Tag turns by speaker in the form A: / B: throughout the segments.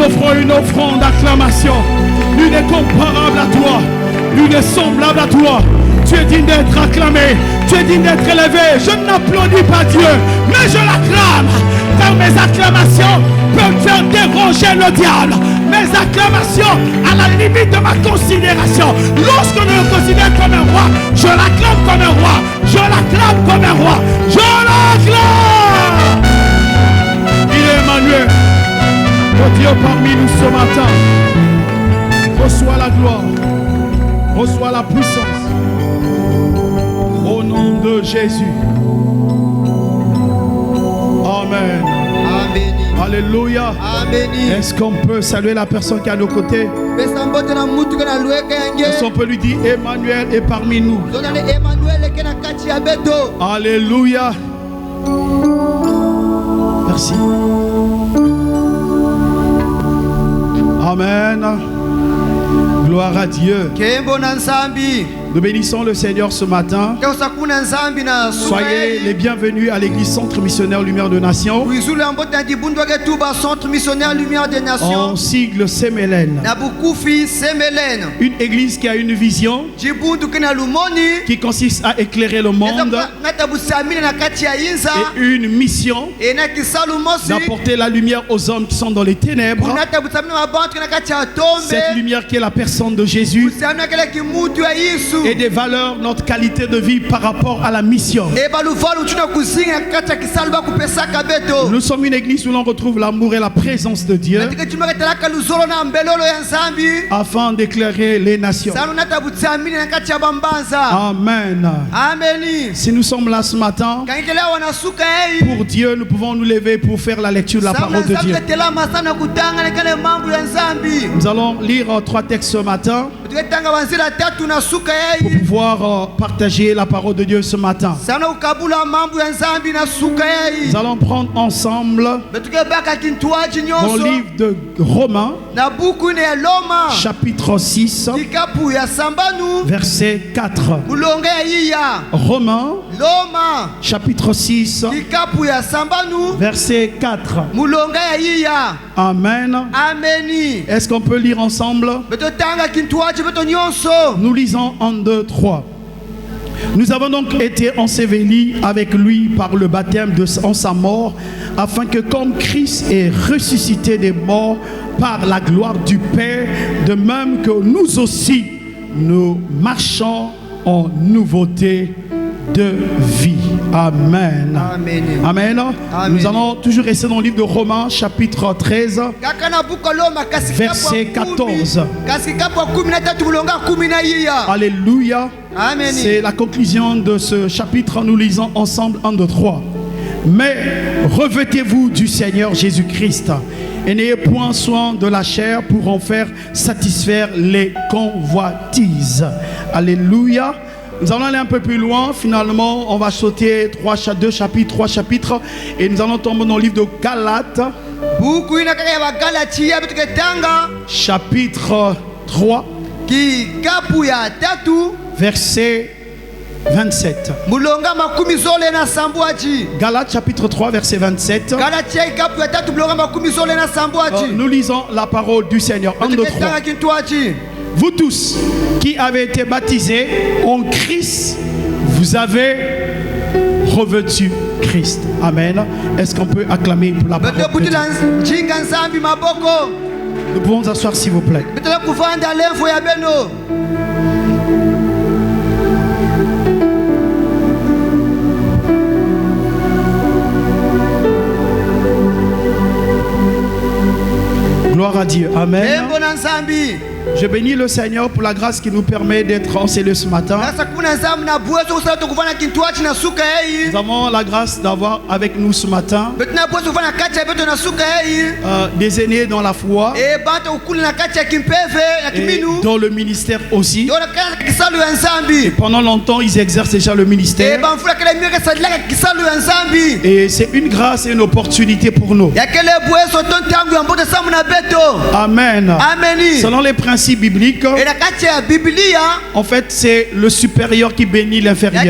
A: t'offrons une offrande d'acclamation. Nul n'est comparable à toi. Nul n'est semblable à toi. Tu es digne d'être acclamé. Tu es digne d'être élevé. Je n'applaudis pas Dieu, mais je l'acclame. Car mes acclamations peuvent faire déroger le diable. Mes acclamations à la limite de ma considération. Lorsque je le considère comme un roi, je l'acclame comme un roi. Je l'acclame comme un roi. Je l'acclame. Il est Emmanuel. Oh Dieu parmi nous ce matin. Reçois la gloire. Reçois la puissance. Au nom de Jésus. Amen.
B: Amen.
A: Alléluia.
B: Amen.
A: Est-ce qu'on peut saluer la personne qui est à nos côtés? Est-ce qu'on peut lui dire Emmanuel est parmi nous? Alléluia. Merci. Amen. Gloire à Dieu. Nous bénissons le Seigneur ce matin. Soyez les bienvenus à l'église Centre Missionnaire Lumière de Nation. En sigle Semelen. Une église qui a une vision qui consiste à éclairer le monde et une mission d'apporter la lumière aux hommes qui sont dans les ténèbres. Cette lumière qui est la personne de Jésus et des valeurs, notre qualité de vie par rapport à la mission. Nous sommes une église où l'on retrouve l'amour et la présence de Dieu afin d'éclairer les nations. Amen. Si nous sommes là ce matin, pour Dieu, nous pouvons nous lever pour faire la lecture de la parole de Dieu. Nous allons lire 3 textes ce matin pour pouvoir partager la parole de Dieu ce matin. Nous allons prendre ensemble dans le livre de Romains, chapitre 6, verset 4. Romains, chapitre 6, verset 4. Amen. Est-ce qu'on peut lire ensemble? Nous lisons 1, 2, 3. Nous avons donc été ensevelis avec lui par le baptême en sa mort, afin que comme Christ est ressuscité des morts par la gloire du Père, de même que nous aussi, nous marchons en nouveauté de vie. Amen. Amen. Amen. Amen. Nous allons toujours rester dans le livre de Romains, chapitre 13, verset 14. Alléluia. C'est la conclusion de ce chapitre. Nous lisons ensemble 1, 2, 3. Mais revêtez-vous du Seigneur Jésus-Christ et n'ayez point soin de la chair pour en faire satisfaire les convoitises. Alléluia. Nous allons aller un peu plus loin. Finalement, on va sauter 3 chapitres et nous allons tomber dans le livre de Galates, chapitre 3, verset 27. Galates chapitre 3 verset 27. Nous lisons la parole du Seigneur. 1, 2, 3. Vous tous qui avez été baptisés en Christ, vous avez revêtu Christ. Amen. Est-ce qu'on peut acclamer pour la parole de Dieu? Nous pouvons nous asseoir s'il vous plaît. Gloire à Dieu. Amen. Je bénis le Seigneur pour la grâce qui nous permet d'être enseigné ce matin. Nous avons la grâce d'avoir avec nous ce matin des aînés dans la foi et dans le ministère aussi. Et pendant longtemps, ils exercent déjà le ministère. Et c'est une grâce et une opportunité pour nous. Amen. Selon les principes principe biblique, en fait, c'est le supérieur qui bénit l'inférieur.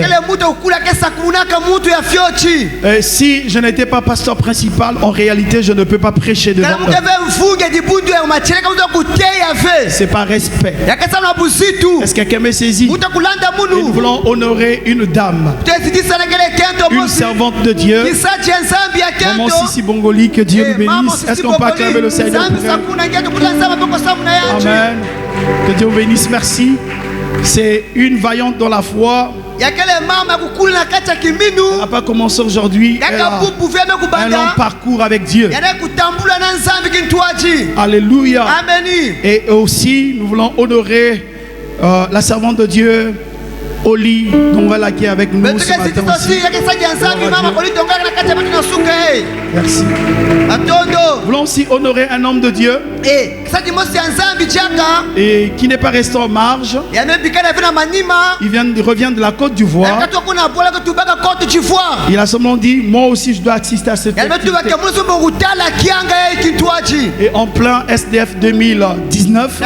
A: Si je n'étais pas pasteur principal, en réalité, je ne peux pas prêcher devant eux. C'est par respect. Est-ce que quelqu'un me saisit? Et nous voulons honorer une dame, une servante de Dieu. Maman Sissi Bongoli, que Dieu nous bénisse. Est-ce qu'on peut acclamer le Seigneur pour elle? Amen. Que Dieu vous bénisse. Merci. C'est une vaillante dans la foi. Elle n'a pas commencé aujourd'hui. Elle a un long parcours avec Dieu. Alléluia. Et aussi, nous voulons honorer la servante de Dieu, Oli, Dongala, qui est avec nous ce matin aussi. Merci. Nous voulons aussi honorer un homme de Dieu et qui n'est pas resté en marge. Il revient de la Côte d'Ivoire. Il a seulement dit, moi aussi je dois assister à cette activité. Et en plein SDF 2019,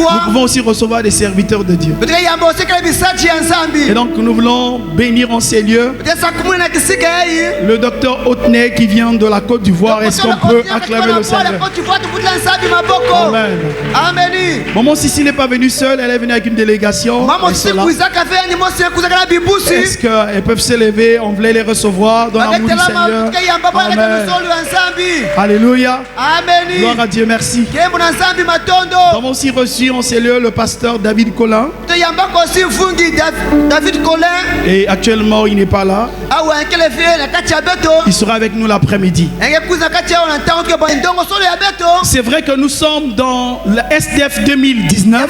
A: nous pouvons aussi recevoir des serviteurs de Dieu. Et donc nous voulons bénir en ces lieux le docteur Otney qui vient de la Côte d'Ivoire. Est-ce qu'on peut acclamer le Seigneur? Amen. Maman Sissi n'est pas venue seule, elle est venue avec une délégation. Est-ce qu'elles peuvent s'élever? On voulait les recevoir dans l'amour du Seigneur. Amen. Alléluia. Gloire à Dieu, merci. Nous avons aussi reçu en ces lieux le pasteur David Colin. Et actuellement il n'est pas là. Il sera avec nous l'après-midi. C'est vrai que nous sommes dans le SDF 2019,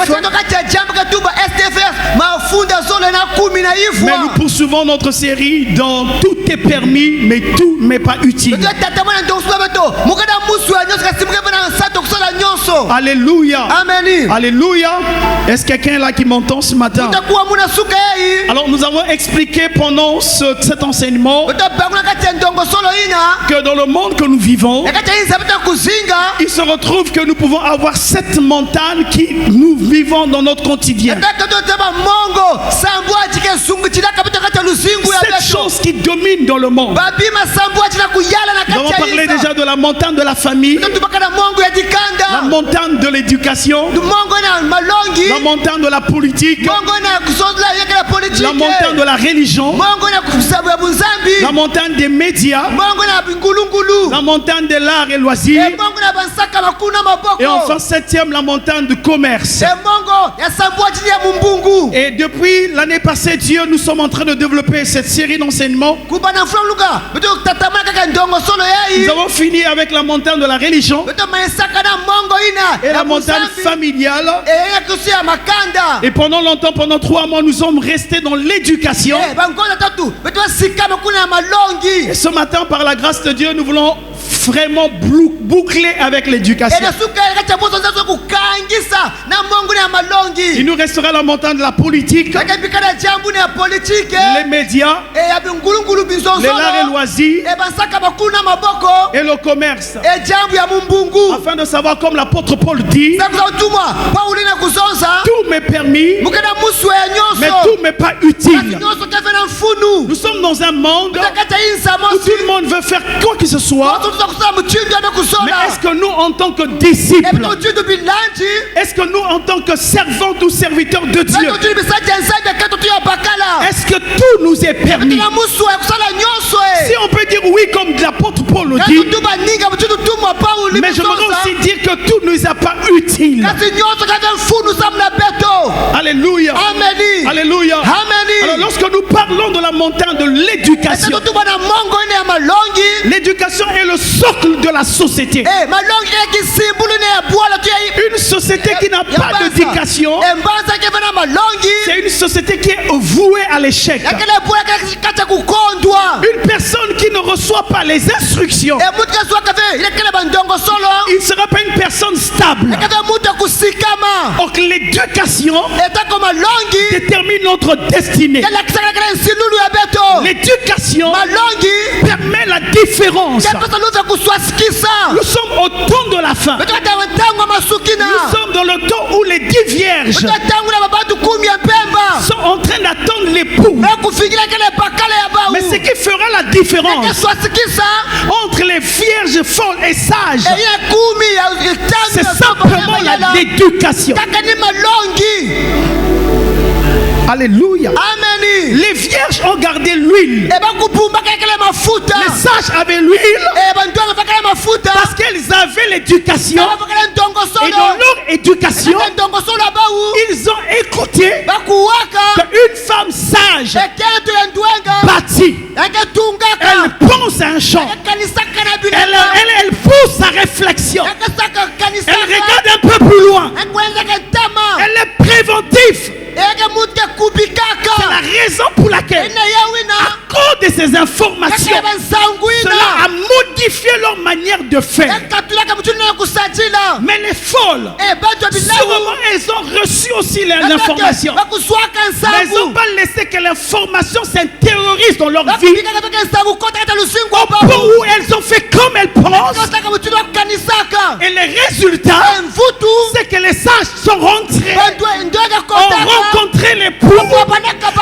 A: mais nous poursuivons notre série dans Tout est permis mais tout n'est pas utile. Alléluia. Alléluia. Est-ce quelqu'un là qui m'entend ce matin? Alors nous avons expliqué pendant cet enseignement que dans le monde que nous vivons, il se retrouve que nous pouvons avoir cette montagne qui nous vivons dans notre quotidien. Cette chose qui domine dans le monde. Nous avons parlé déjà de la montagne de la famille, la montagne de l'éducation, la montagne de la politique, la montagne de la religion, la montagne des médias, la montagne de l'art et loisirs, et enfin septième, la montagne du commerce. Et depuis l'année passée, Dieu, nous sommes en train de développer cette série d'enseignements. Nous avons fini avec la montagne de la religion et la montagne familiale. Et pendant longtemps, pendant 3 mois, nous sommes restés dans l'éducation. Et ce matin, par la grâce de Dieu, nous voulons vraiment boucler avec l'éducation. Il nous restera la montagne de la politique, les médias, les arts et loisirs et le commerce, afin de savoir, comme l'apôtre Paul dit, tout m'est permis mais tout m'est pas utile. Nous sommes dans un monde où tout le monde veut faire quoi que ce soit. Mais est-ce que nous, en tant que disciples, est-ce que nous, en tant que servants ou serviteurs de Dieu, est-ce que tout nous est permis? Si on peut dire oui comme l'apôtre Paul le dit, mais je voudrais aussi dire que tout ne nous a pas utile. Alléluia. Alléluia. Alors lorsque nous parlons de la montagne de l'éducation, l'éducation est le socle de la société. Une société qui n'a pas d'éducation, c'est une société qui est vouée à l'échec. Une personne qui ne reçoit pas les instructions, il ne sera pas une personne stable. Donc l'éducation détermine notre destinée. L'éducation permet la différence. Nous sommes au temps de la fin. vierges sont en train d'attendre l'époux. Mais ce qui fera la différence entre les vierges folles et sages, c'est simplement l'éducation. Alléluia.
B: Amen.
A: Les vierges ont gardé l'huile. Les sages avaient l'huile parce qu'elles avaient l'éducation. Et dans leur éducation, ils ont écouté qu'une femme sage bâtit. Elle pense à un champ. Elle pousse sa réflexion. Elle regarde un peu plus loin. Elle est préventive. C'est la raison pour laquelle, à cause de ces informations, cela a modifié leur manière de faire. Mais les folles, souvent elles ont reçu aussi l'information. Mais elles n'ont pas laissé que l'information s'intériorise dans leur vie. Au point où elles ont fait comme elles pensent. Et les résultats, c'est que les sages sont rentrés, ont rencontré l'époux,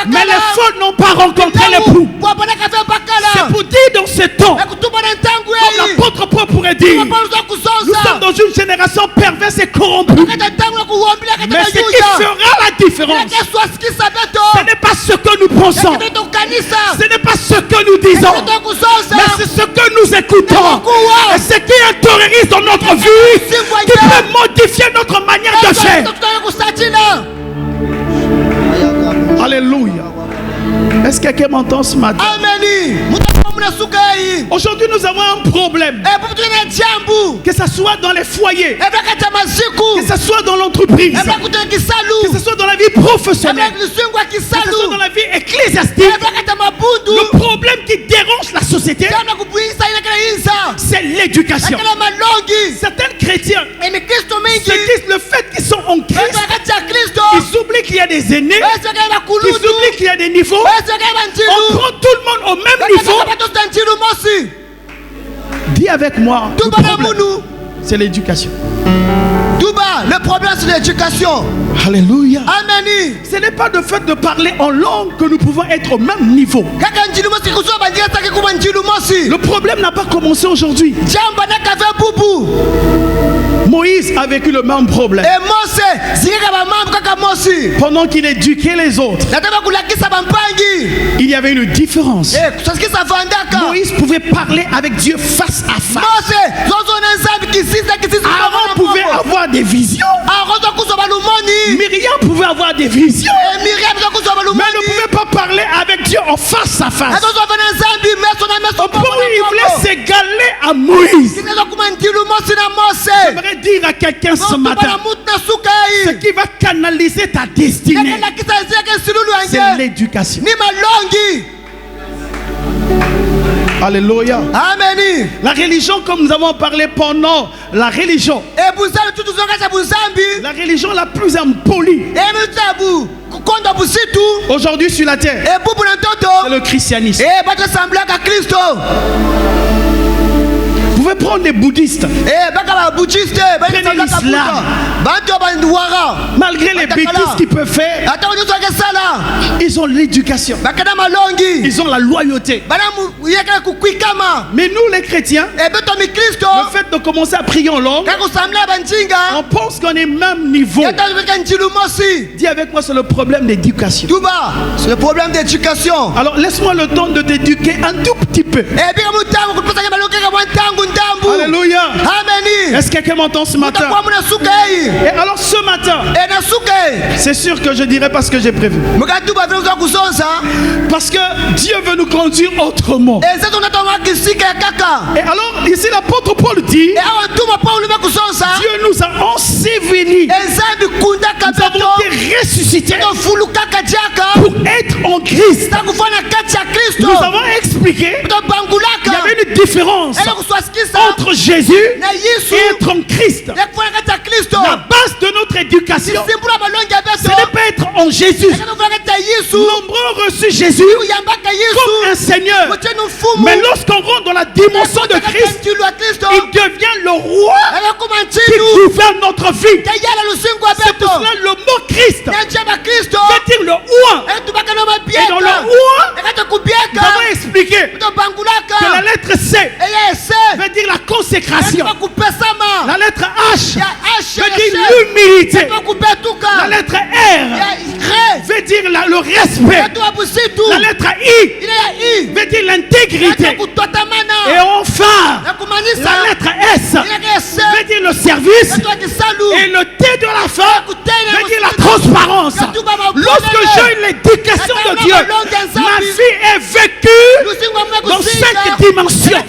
A: mais les folles n'ont pas rencontré l'époux. C'est pour dire dans ce temps, comme l'apôtre Paul pourrait dire, nous sommes dans une génération perverse et corrompue. Mais ce qui fera la différence, ce n'est pas ce que nous pensons, ce n'est pas ce que nous disons, mais c'est ce que nous écoutons. Et ce qui intériorise dans notre vie, qui peut modifier notre manière de faire. Alléluia. Est-ce que quelqu'un m'entend ce matin? Aujourd'hui, nous avons un problème. Que ce soit dans les foyers, que ce soit dans l'entreprise, que ce soit dans la vie professionnelle, que ce soit dans la vie ecclésiastique, le problème qui dérange la société, c'est l'éducation. Certains chrétiens se disent le fait qu'ils sont en Christ, ils oublient qu'il y a des aînés, ils oublient qu'il y a des niveaux. On prend tout le monde au même niveau. Dis avec moi, le problème, c'est l'éducation.
B: Le problème, c'est l'éducation.
A: Alléluia.
B: Amen.
A: Ce n'est pas le fait de parler en langue que nous pouvons être au même niveau. Le problème n'a pas commencé aujourd'hui. Moïse a vécu le même problème. Pendant qu'il éduquait les autres, il y avait une différence. Moïse pouvait parler avec Dieu face à face. Aaron pouvait avoir des visions. Myriam pouvait avoir des visions. Mais elle ne pouvait pas parler avec Dieu en face à face. Au point où il voulait s'égaler à Moïse. J'aimerais dire à quelqu'un ce matin, ce qui va canaliser ta destinée, c'est l'éducation. Alléluia.
B: Amen.
A: La religion, comme nous avons parlé pendant la religion la plus impolie aujourd'hui sur la terre, c'est le christianisme. Vous pouvez prendre des bouddhistes, prenez l'islam, malgré les bêtises qu'ils peuvent faire, ils ont l'éducation, ils ont la loyauté. Mais nous les chrétiens, le fait de commencer à prier en langue, on pense qu'on est même niveau. Dis avec moi, c'est le problème d'éducation.
B: C'est le problème d'éducation.
A: Alors laisse-moi le temps de t'éduquer un tout petit peu. Alléluia.
B: Amen.
A: Est-ce que quelqu'un m'entend ce matin? Et alors ce matin, c'est sûr que je dirai pas ce que j'ai prévu. Parce que Dieu veut nous conduire autrement. Et alors ici l'apôtre Paul dit, Dieu nous a ensevelis, nous avons été ressuscités pour être en Christ. Nous avons expliqué qu'il y avait une différence entre Jésus et être en Christ. La base de notre éducation, ce n'est pas être en Jésus. Nombreux ont reçu Jésus comme un Seigneur. Mais lorsqu'on rentre dans la dimension de Christ, il devient le roi qui gouverne notre vie. C'est pour cela le mot Christ veut dire le ouin. Et dans le ouin, nous avons expliqué que la lettre C veut dire la consécration. La lettre H veut dire l'humilité. La lettre R veut dire le respect. La lettre I veut dire l'intégrité. Et enfin, la lettre S veut dire le service. Et le T de la fin veut dire la transparence. Lorsque j'ai l'éducation de Dieu, ma vie est vécue dans 5 dimensions.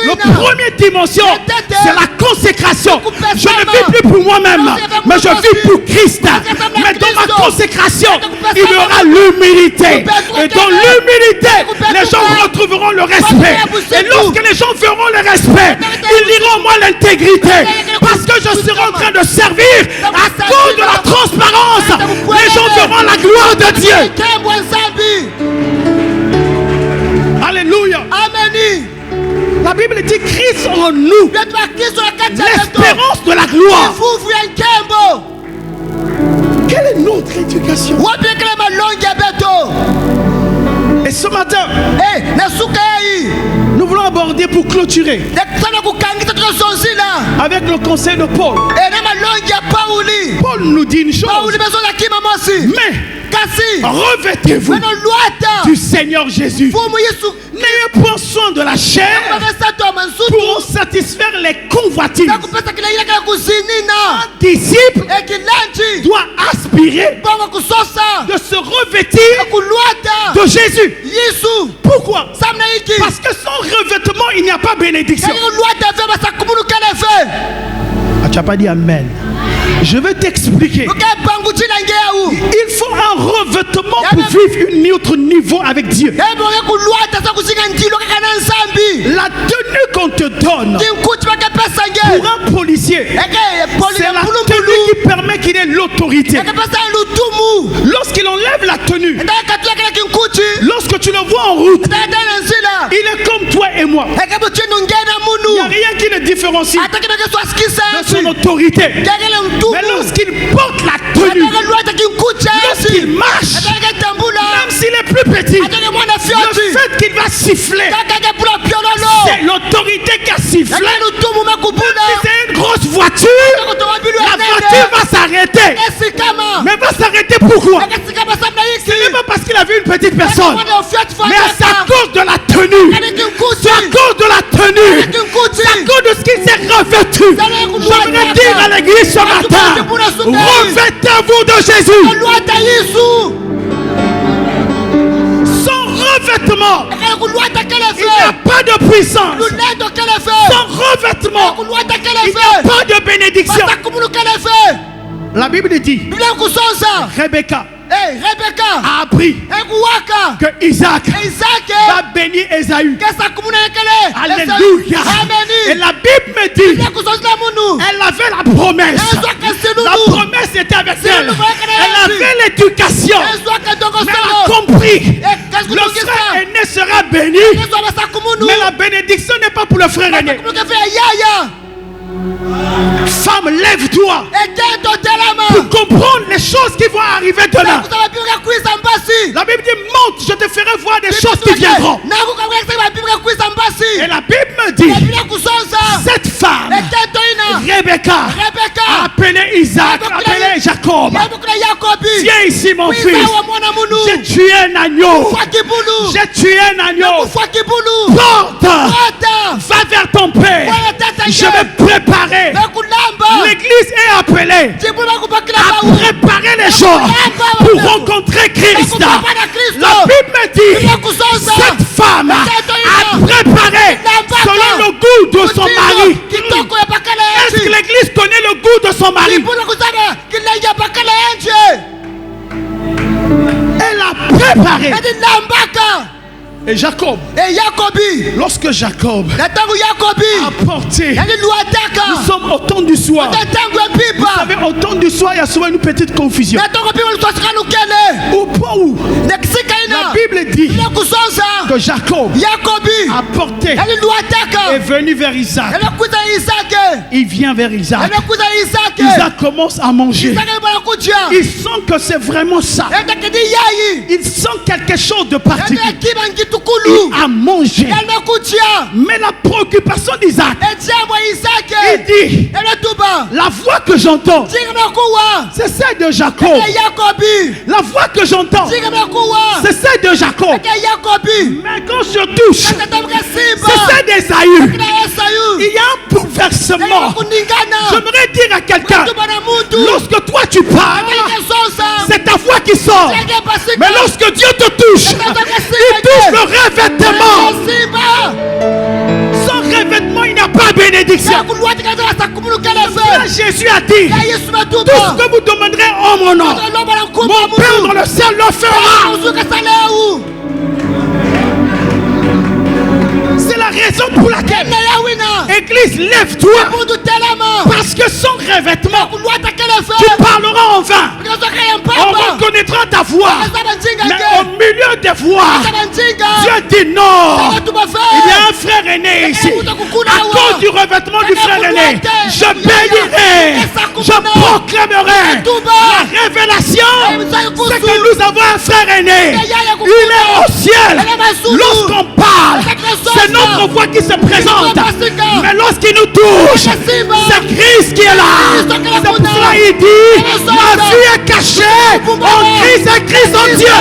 A: La première dimension, c'est la consécration. Je ne vis plus pour moi-même, mais je vis pour Christ. Mais dans ma consécration, il y aura l'humilité. Et dans l'humilité, les gens retrouveront le respect. Et lorsque les gens verront le respect, ils liront en moi l'intégrité. Parce que je serai en train de servir à cause de la transparence. Les gens verront la gloire de Dieu. Alléluia.
B: Amen.
A: La Bible dit Christ en nous, l'espérance de la gloire. Quelle est notre éducation? Et ce matin, nous voulons aborder pour clôturer avec le conseil de Paul. Paul nous dit une chose. Mais revêtez-vous du Seigneur Jésus. N'ayez point soin de la chair pour satisfaire les convoitises. Un disciple doit aspirer de se revêtir de Jésus. Pourquoi? Parce que sans revêtement, il n'y a pas bénédiction. Ah, tu n'as pas dit Amen. Je vais t'expliquer. Il faut un revêtement pour vivre un autre niveau avec Dieu. La tenue qu'on te donne pour un policier, c'est la tenue qui permet qu'il ait l'autorité. Lorsqu'il enlève la tenue, lorsque tu le vois en route, il est comme toi et moi. Il n'y a rien qui le différencie de son autorité. Mais lorsqu'il porte la tenue, lorsqu'il marche, même s'il est plus petit, le fait qu'il va siffler, c'est l'autorité qui a sifflé. Même si c'est une grosse voiture, la voiture va s'arrêter. Mais va s'arrêter pourquoi? Ce n'est pas parce qu'il a vu une petite personne, mais c'est à cause de la tenue. C'est à cause de la tenue. C'est à cause de ce qu'il s'est revêtu. Je voudrais dire à l'église ce matin, revêtez-vous de Jésus. Sans revêtement, il n'y a pas de puissance. Sans revêtement, il n'y a pas de bénédiction. La Bible dit, Rebecca a appris que Isaac va bénir Ésaü. Alléluia. Et la Bible me dit, elle avait la promesse. La promesse était avec elle. Elle avait l'éducation. Mais elle a compris. Le frère aîné sera béni. Mais la bénédiction n'est pas pour le frère aîné. Femme, lève-toi pour comprendre les choses qui vont arriver demain. La Bible dit, monte, je te ferai voir des choses qui viendront. Et la Bible me dit, cette femme, Rebecca, a appelé Isaac, a appelé Jacob. Viens ici, mon fils. J'ai tué un agneau. J'ai tué un agneau. Porte, va vers ton père. Je vais préparer. L'église est appelée à préparer les gens pour rencontrer Christ. La Bible me dit, cette femme a préparé selon le goût de son mari. Est-ce que l'église connaît le goût de son mari? Elle a préparé. Et Jacob, lorsque Jacob a porté, nous sommes au temps du soir. Vous savez, au temps du soir, il y a souvent une petite confusion. Au point où la Bible dit que Jacob a porté, est venu vers Isaac. il vient vers Isaac.
B: anakuza Isaac.
A: Isaac commence à manger.
B: Isaac anakuja.
A: Il sent que c'est vraiment ça.
B: Etakidi yayi.
A: Il sent quelque chose de particulier.
B: Etakima ngitukulu.
A: À manger.
B: Anakuja.
A: Mais la préoccupation d'Isaac,
B: Etiamwa Isaac.
A: il dit,
B: Enetuba.
A: la voix que j'entends,
B: Tignakuwa.
A: c'est celle de Jacob.
B: Yakobi.
A: La voix que j'entends,
B: Tignakuwa.
A: c'est celle de Jacob.
B: Yakobi.
A: Mais quand je touche,
B: Atatamka Simba.
A: c'est celle d'Ésaü.
B: Esayu.
A: Il y a un bouleversement. J'aimerais dire à quelqu'un, lorsque toi tu parles, c'est ta voix qui sort. Mais lorsque Dieu te touche, il touche le revêtement. Sans revêtement, il n'y a pas de bénédiction. Là, Jésus a dit, tout ce que vous demanderez en mon nom, mon Père dans le ciel le fera. C'est la raison pour laquelle, Église, lève-toi. Parce que sans revêtement, tu parleras en vain. On reconnaîtra ta voix. Mais au milieu des voix, Dieu dit non. Il y a un frère aîné ici. À cause du revêtement du frère aîné, je bénirai, je proclamerai la révélation. C'est que nous avons un frère aîné. Il est au ciel. Lorsqu'on parle, c'est notre voix qui se présente. Mais lorsqu'il nous touche, c'est Christ qui est là. C'est pour cela qu'il dit, ma vie est cachée en Christ et Christ en Dieu.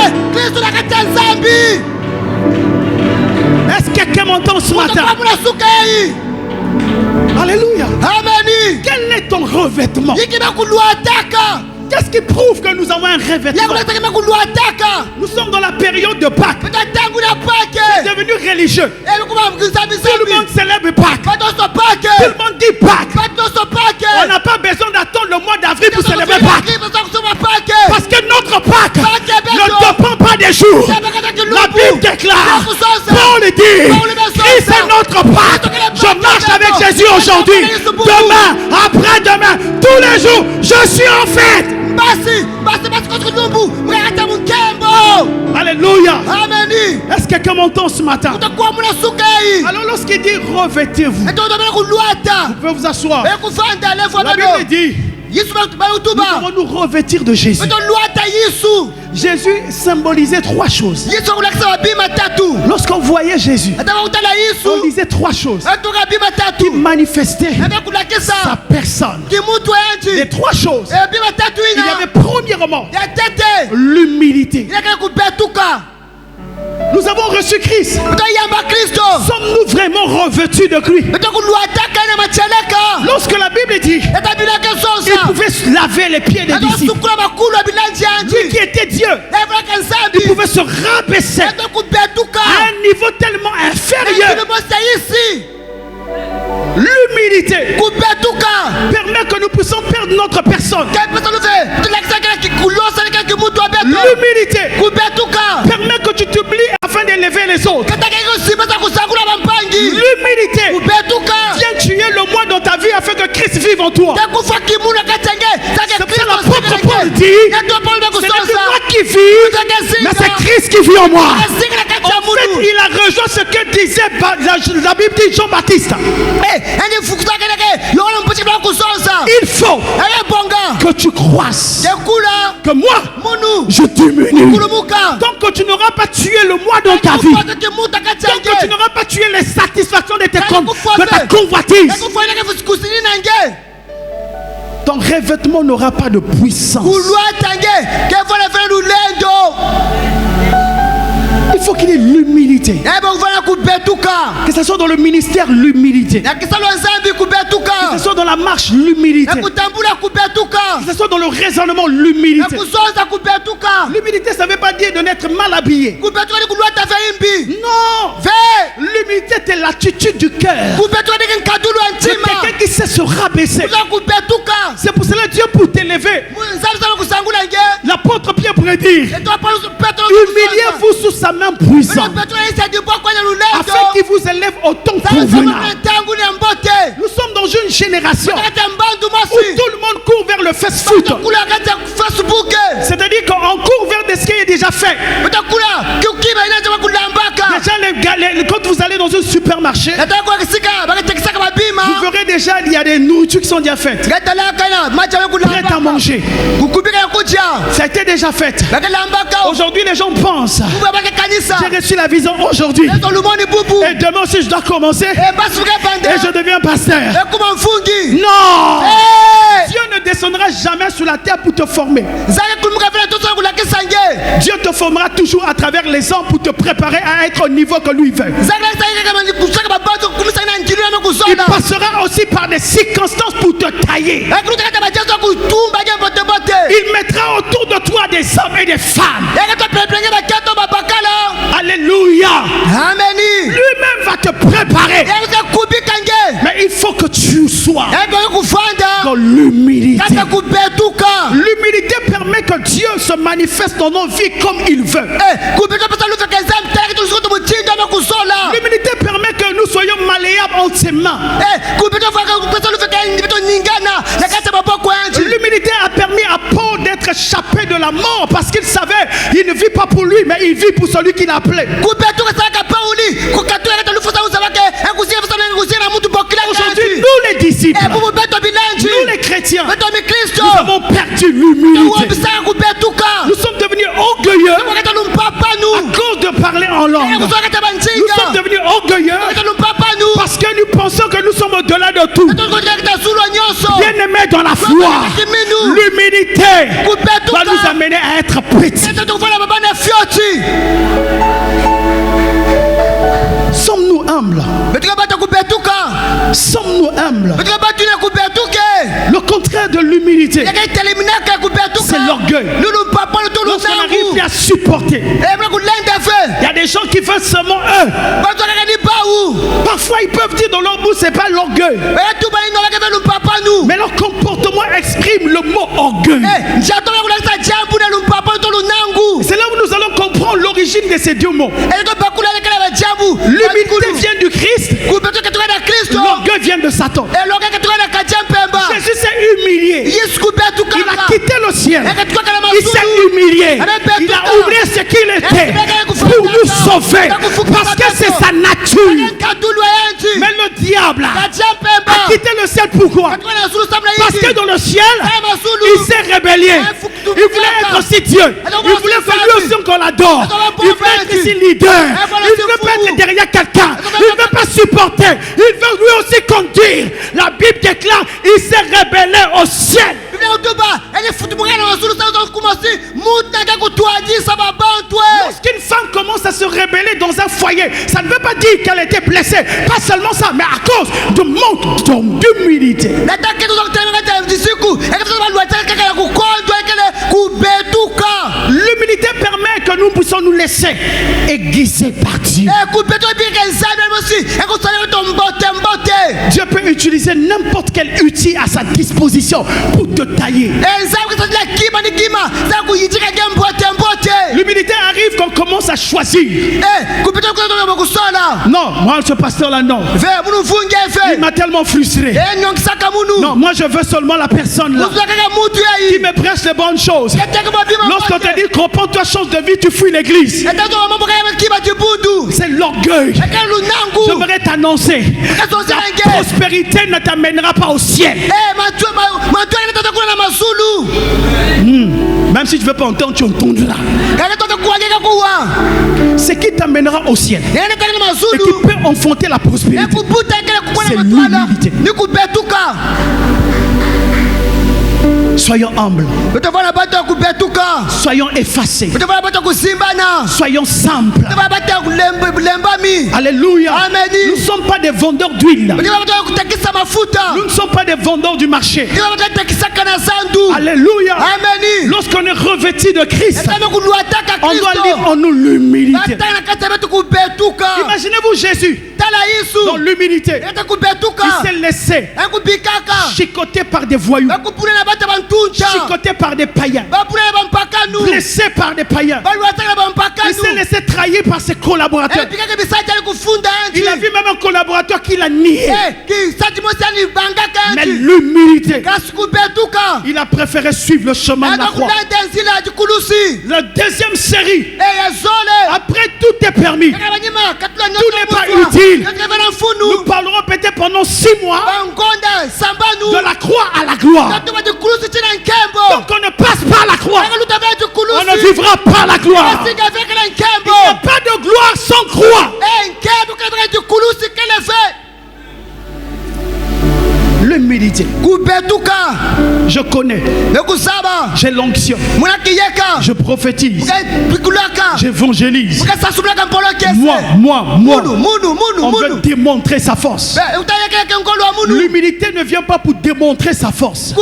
A: Est-ce que quelqu'un m'entend ce matin? Alléluia.
B: Amen.
A: Quel est ton revêtement? Qu'est-ce qui prouve que nous avons un revêtement? Nous sommes dans la période de Pâques. C'est devenu religieux. Tout le monde célèbre Pâques. Tout le monde dit Pâques. On n'a pas besoin d'attendre le mois d'avril pour célébrer Pâques. Parce que notre Pâques ne dépend pas des jours. La Bible déclare, Paul dit, Christ est notre Pâques. Je marche avec Jésus aujourd'hui, demain, après-demain, tous les jours, je suis en fête. Alléluia. Est-ce que quelqu'un m'entend ce matin? Alors lorsqu'il dit revêtez-vous, vous pouvez vous asseoir. La Bible dit, nous devons nous revêtir de Jésus. Jésus symbolisait trois choses. Lorsqu'on voyait Jésus, on disait trois choses qui manifestaient sa personne. Les trois choses. Il y avait premièrement l'humilité. Nous avons reçu Christ. Sommes-nous vraiment revêtus de lui? Lorsque la Bible dit il pouvait se laver les pieds des disciples, lui qui était Dieu, il pouvait se rabaisser à un niveau tellement inférieur. L'humilité permet que nous puissions perdre notre personne. L'humilité permet que tu t'oublies afin d'élever les autres. L'humilité vient tuer le moi dans ta vie afin que Christ vive en toi. C'est pour ça que l'apôtre Paul dit, ce n'est plus moi qui vis, mais c'est Christ qui vit en moi. En fait, il a rejoint ce que disait la Bible dit Jean-Baptiste. Il faut que tu croisses, que moi je diminue. Tant que tu n'auras pas tué le moi dans ta vie, tant que tu n'auras pas tué les satisfactions de ta convoitise, ton revêtement n'aura pas de puissance. Il faut qu'il y ait l'humilité. Que ce soit dans le ministère, l'humilité. Que ce soit dans la marche, l'humilité. Que ce soit dans le raisonnement, l'humilité. L'humilité, ça ne veut pas dire de n'être mal habillé. Non. L'humilité, c'est l'attitude du cœur. C'est quelqu'un qui sait se rabaisser. C'est pour cela que Dieu pour t'élever. L'apôtre Pierre pourrait dire, humiliez-vous sous sa main puissante, afin qu'il vous élève au temps convenable. Nous sommes dans une génération où tout le monde court vers le fast-food. C'est-à-dire qu'on court vers ce qui est déjà fait. Déjà, quand vous allez dans un supermarché, Vous verrez déjà, il y a des nourritures qui sont déjà faites. Prêtes à manger. Ça a été déjà fait. Aujourd'hui, les gens pensent. J'ai reçu la vision aujourd'hui. Et demain aussi, je dois commencer. Et je deviens pasteur. Non! Dieu ne descendra jamais sur la terre pour te former. Dieu te formera toujours à travers les hommes pour te préparer à être au niveau que lui veut. Il passera aussi par des circonstances pour te tailler. Il mettra autour de toi des hommes et des femmes. Alléluia. Lui-même va te préparer. Mais il faut que tu sois dans l'humilité. L'humilité permet que Dieu se manifeste dans nos vies comme il veut. L'humilité permet que nous soyons malléables en ses mains. L'humilité a permis à Paul d'être échappé de la mort parce qu'il savait il ne vit pas pour lui mais il vit pour celui qu'il a appelé. Aujourd'hui, nous les disciples, nous les chrétiens, nous avons perdu l'humilité. Nous sommes devenus orgueilleux à cause de parler en langue. Nous sommes devenus orgueilleux parce que nous pensons que nous sommes au-delà de tout. Bien-aimés dans la foi, l'humilité va nous amener à être petits. Sommes-nous humbles? Sommes-nous humbles? Le contraire de l'humilité, c'est l'orgueil. Lorsqu'on arrive à supporter, il y a des gens qui veulent seulement eux. Parfois ils peuvent dire dans leur bouche c'est pas l'orgueil, mais leur comportement exprime le mot orgueil. C'est là où nous allons comprendre l'origine de ces deux mots. L'humilité vient du Christ, l'orgueil vient de Satan. Jésus s'est humilié. Il a quitté le ciel. Il s'est humilié. Il a oublié ce qu'il était pour nous sauver. Parce que c'est sa nature. Mais le diable a quitté le ciel. Pourquoi? Parce que dans le ciel, il s'est rébellé. Il voulait être aussi Dieu. Il voulait faire lui aussi qu'on l'adore. Il voulait être ici leader. Il ne veut pas être derrière quelqu'un. Il ne veut pas supporter. Il veut lui aussi conduire. La Bible déclare il s'est rébellé au ciel. Lorsqu'une femme commence à se rébeller dans un foyer, ça ne veut pas dire qu'elle était blessée. Pas seulement ça, mais à cause de manque d'humilité. L'humilité permet que nous puissions nous laisser aiguiser par Dieu. Dieu peut utiliser n'importe quel outil à sa disposition pour te tailler. L'humilité arrive quand on commence à choisir. Non, moi ce pasteur là non. Il m'a tellement frustré. Non, moi je veux seulement la personne là qui me prêche les bonnes choses. Lorsqu'on te dit comprends-toi, change de vie, tu fuis l'église. C'est l'orgueil. J'aimerais t'annoncer, la prospérité ne t'amènera pas au ciel. Même si tu ne veux pas entendre, tu entendras. Ce qui t'amènera au ciel et qui peut enfanter la prospérité, c'est l'humilité. Soyons humbles. Soyons effacés. Soyons simples. Alléluia. Nous ne sommes pas des vendeurs d'huile. Nous ne sommes pas des vendeurs du marché. Alléluia. Lorsqu'on est revêtu de Christ, on doit lire en nous l'humilité. Imaginez-vous Jésus dans l'humilité. Il s'est laissé chicoter par des voyous, chicoté par des païens, blessé par des païens. Il s'est laissé trahir par ses collaborateurs. Il a vu même un collaborateur qui l'a nié. Mais l'humilité, il a préféré suivre le chemin de la croix. La deuxième série, après tout est perdu. permis. Tout n'est pas utile. Nous parlerons peut-être pendant 6 mois de la croix à la gloire. Donc on ne passe pas à la croix. On ne vivra pas la gloire. Il n'y a pas de gloire sans croix. L'humilité. Je connais. J'ai l'onction. Je prophétise. J'évangélise. Moi. On veut démontrer sa force. L'humilité ne vient pas pour démontrer sa force.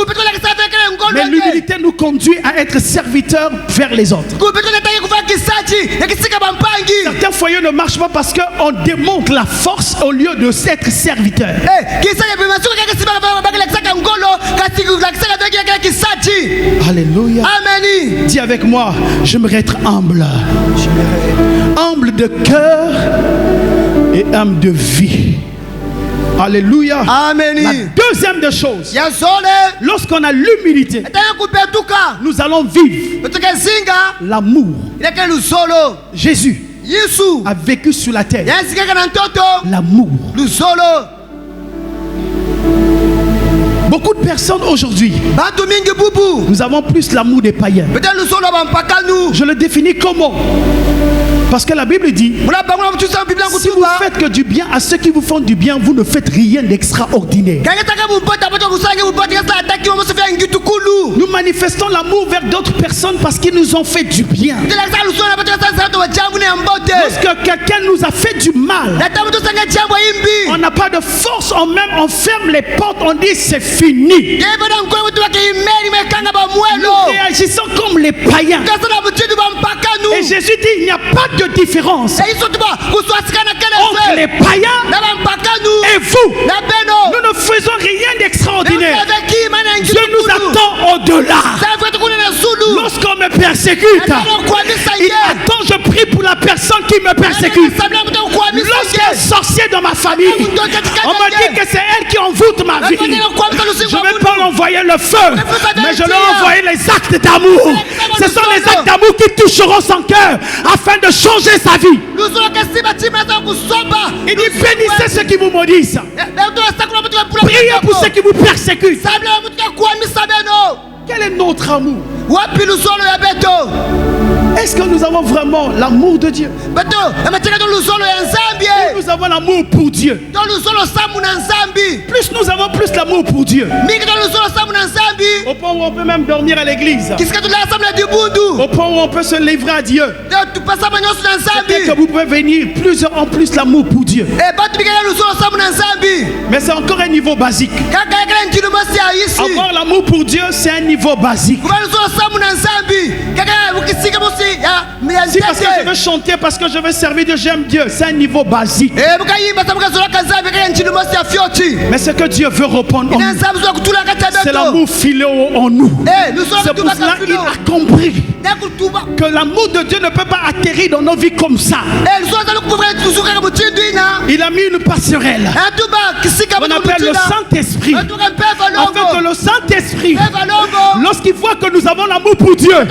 A: Mais l'humilité nous conduit à être serviteurs vers les autres. Certains foyers ne marchent pas parce qu'on démontre la force au lieu de s'être serviteur. Alléluia.
B: Amen.
A: Dis avec moi, j'aimerais être humble. Humble de cœur et humble de vie. Alléluia.
B: Amen.
A: La deuxième des choses, lorsqu'on a l'humilité, nous allons vivre l'amour. Jésus a vécu sur la terre l'amour. Beaucoup de personnes aujourd'hui, nous avons plus l'amour des païens. Je le définis comment? Parce que la Bible dit, si vous faites que du bien à ceux qui vous font du bien, vous ne faites rien d'extraordinaire. Nous manifestons l'amour vers d'autres personnes parce qu'ils nous ont fait du bien. Lorsque quelqu'un nous a fait du mal, on n'a pas de force, on ferme les portes, on dit c'est fini. Nous réagissons comme les païens. Et Jésus dit il n'y a pas de différence entre les païens et vous. Nous ne faisons rien d'extraordinaire. Dieu nous attend au-delà. Lorsqu'on me persécute, il attend, je prie pour la personne qui me persécute. Lorsqu'il y a un sorcier dans ma famille, on me dit que c'est elle qui envoûte ma vie. Je ne vais pas envoyer le feu, mais je vais envoyer les actes d'amour. Ce sont les actes d'amour qui toucheront son cœur afin de changer sa vie. Il dit bénissez ceux qui vous maudissent. Priez pour ceux qui vous persécutent. Quel est notre amour? Est-ce que nous avons vraiment l'amour de Dieu? Nous avons l'amour pour Dieu. Plus nous avons plus l'amour pour Dieu. Au point où on peut même dormir à l'église. Au point où on peut se livrer à Dieu. C'est que vous pouvez venir plusieurs en plus l'amour pour Dieu. Mais c'est encore un niveau basique. Avoir l'amour pour Dieu, c'est un niveau basique. Si parce que je veux chanter, parce que je veux servir Dieu, j'aime Dieu, c'est un niveau basique. Mais ce que Dieu veut répondre en nous, c'est l'amour filéo en nous. C'est pour cela qu'il a compris que l'amour de Dieu ne peut pas atterrir dans nos vies comme ça. Il a mis une passerelle qu'on appelle le Saint-Esprit, afin que le Saint-Esprit, lorsqu'il voit que nous avons l'amour pour Dieu,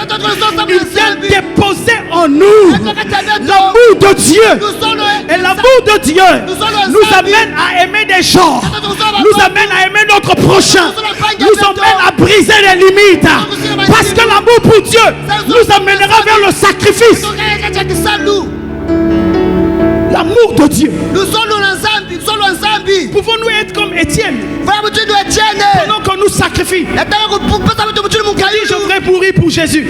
A: il vient déposer en nous l'amour de Dieu. Et l'amour de Dieu nous amène à aimer des gens, nous amène à aimer notre prochain, nous amène à briser les limites. Parce que l'amour pour Dieu nous amènera vers le sacrifice. L'amour de Dieu. Pouvons-nous être comme Étienne? Pendant qu'on nous sacrifie, je voudrais mourir pour Jésus.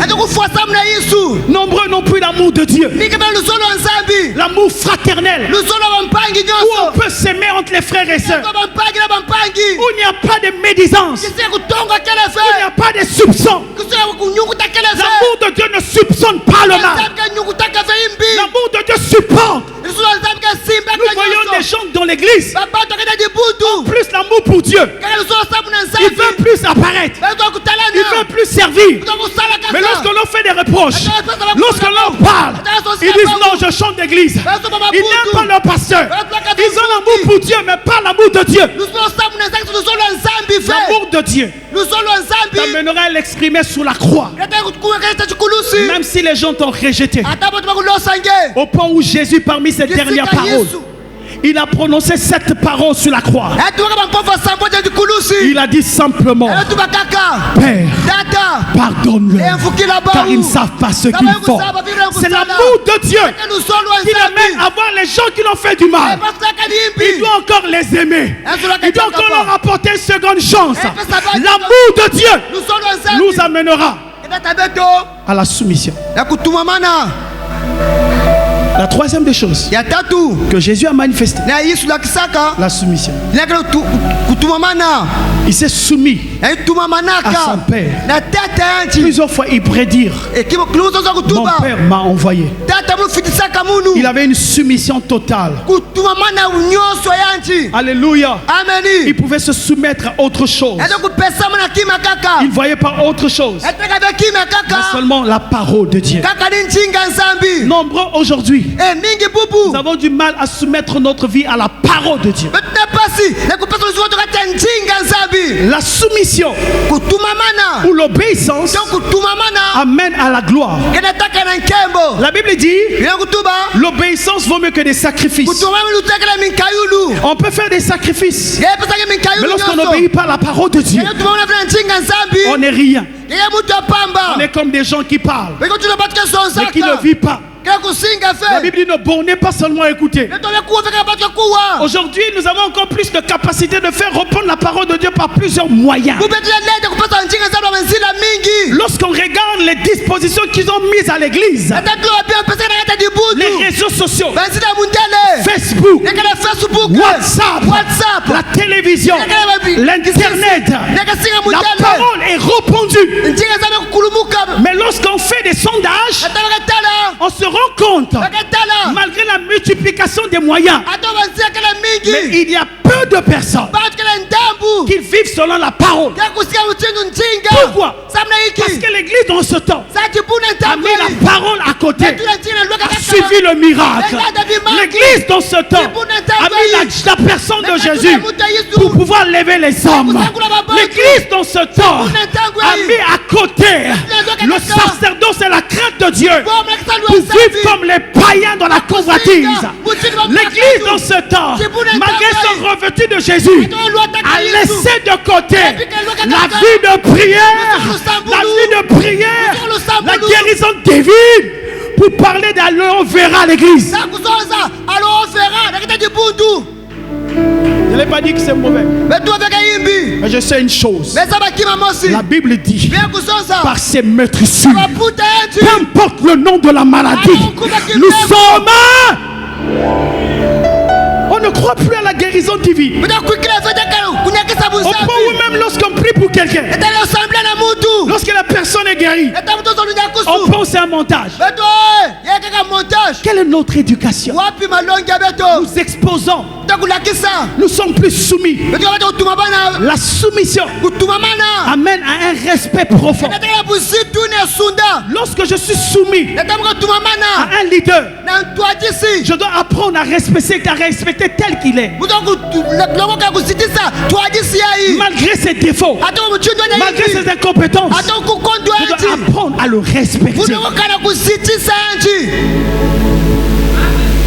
A: Nombreux n'ont plus l'amour de Dieu, l'amour fraternel, où on peut s'aimer entre les frères et sœurs, où il n'y a pas de médisance, où il n'y a pas de soupçons. L'amour de Dieu ne soupçonne pas le mal. L'amour de Dieu supporte. Nous voyons des gens dans l'église, en plus l'amour pour Dieu, il veut plus apparaître, il veut plus servir. Mais lorsqu'on leur fait des reproches, lorsqu'on leur parle, ils disent non, je chante d'église. Ils n'aiment pas leur pasteur. Ils ont l'amour pour Dieu, mais pas l'amour de Dieu. L'amour de Dieu t'amènera à l'exprimer sous la croix. Même si les gens t'ont rejeté. Au point où Jésus, parmi ses dernières paroles, il a prononcé cette parole sur la croix. Il a dit simplement: Père, pardonne-leur, car ils ne savent pas ce qu'ils font. C'est l'amour de Dieu qui l'amène à voir les gens qui l'ont fait du mal. Il doit encore les aimer. Il doit encore leur apporter une seconde chance. L'amour de Dieu nous amènera à la soumission. La troisième des choses que Jésus a manifesté, la soumission. Il s'est soumis à son Père. Plusieurs fois il pourrait dire: mon Père m'a envoyé. Il avait une soumission totale. Alléluia. Il pouvait se soumettre à autre chose. Il ne voyait pas autre chose, mais seulement la parole de Dieu. Nombreux aujourd'hui, nous avons du mal à soumettre notre vie à la parole de Dieu. La soumission ou l'obéissance amène à la gloire. La Bible dit: l'obéissance vaut mieux que des sacrifices. On peut faire des sacrifices, mais lorsqu'on n'obéit pas à la parole de Dieu, on n'est rien. On est comme des gens qui parlent, mais qui ne vivent pas. La Bible dit: ne bornez pas seulement à écouter. Aujourd'hui, nous avons encore plus de capacité de faire répondre la parole de Dieu par plusieurs moyens. Lorsqu'on regarde les dispositions qu'ils ont mises à l'église, les réseaux sociaux, Facebook, WhatsApp, la télévision, l'internet, la parole est répandue. Mais lorsqu'on fait des sondages, on se rend compte, malgré la multiplication des moyens, mais il y a peu de personnes qui vivent selon la parole. Pourquoi? Parce que l'église dans ce temps a mis la parole à côté, a suivi le miracle. L'église dans ce temps a mis la personne de Jésus pour pouvoir lever les hommes. L'église dans ce temps a mis à côté le sacerdoce et la crainte de Dieu pour vivre comme les païens dans la convoitise. L'église dans ce temps, malgré son revêtu de Jésus, a laissé de côté la vie de prière, la guérison divine, pour parler d'alors on verra l'église. Je n'ai pas dit que c'est mauvais, mais je sais une chose. La Bible dit: par ces meurtrissures, peu importe le nom de la maladie, nous sommes. On ne croit plus à la guérison divine. Au point où même lorsqu'on prie pour quelqu'un, lorsque la personne est guérie, on pense à un montage. Quelle est notre éducation? Nous exposons. Nous sommes plus soumis. La soumission amène à un respect profond. Lorsque je suis soumis à un leader, je dois apprendre à respecter tel qu'il est. Malgré ses défauts, malgré ses incompétences, je dois apprendre à le respecter.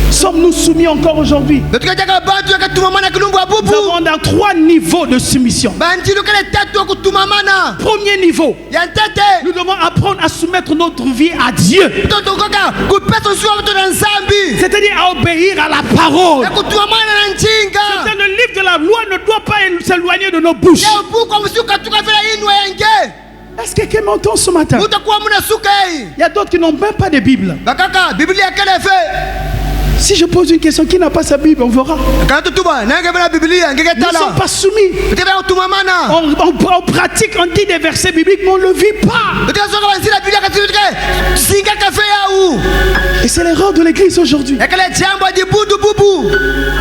A: Sommes-nous soumis encore aujourd'hui? Nous avons dans 3 niveaux de soumission. Premier niveau, nous devons apprendre à soumettre notre vie à Dieu, c'est-à-dire à obéir à la parole. Le livre de la loi ne doit pas s'éloigner de nos bouches. Est-ce que quelqu'un m'entend ce matin? Il y a d'autres qui n'ont même pas de Bible. Si je pose une question, qui n'a pas sa Bible, on verra. Nous ne sommes pas soumis. On pratique, on dit des versets bibliques, mais on ne le vit pas. Et c'est l'erreur de l'église aujourd'hui.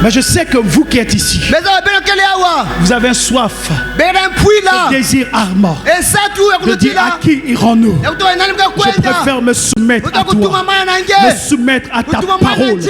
A: Mais je sais que vous qui êtes ici, vous avez un soif, un désir ardent de dire: à qui irons-nous? Je préfère me soumettre à toi, me soumettre à ta parole.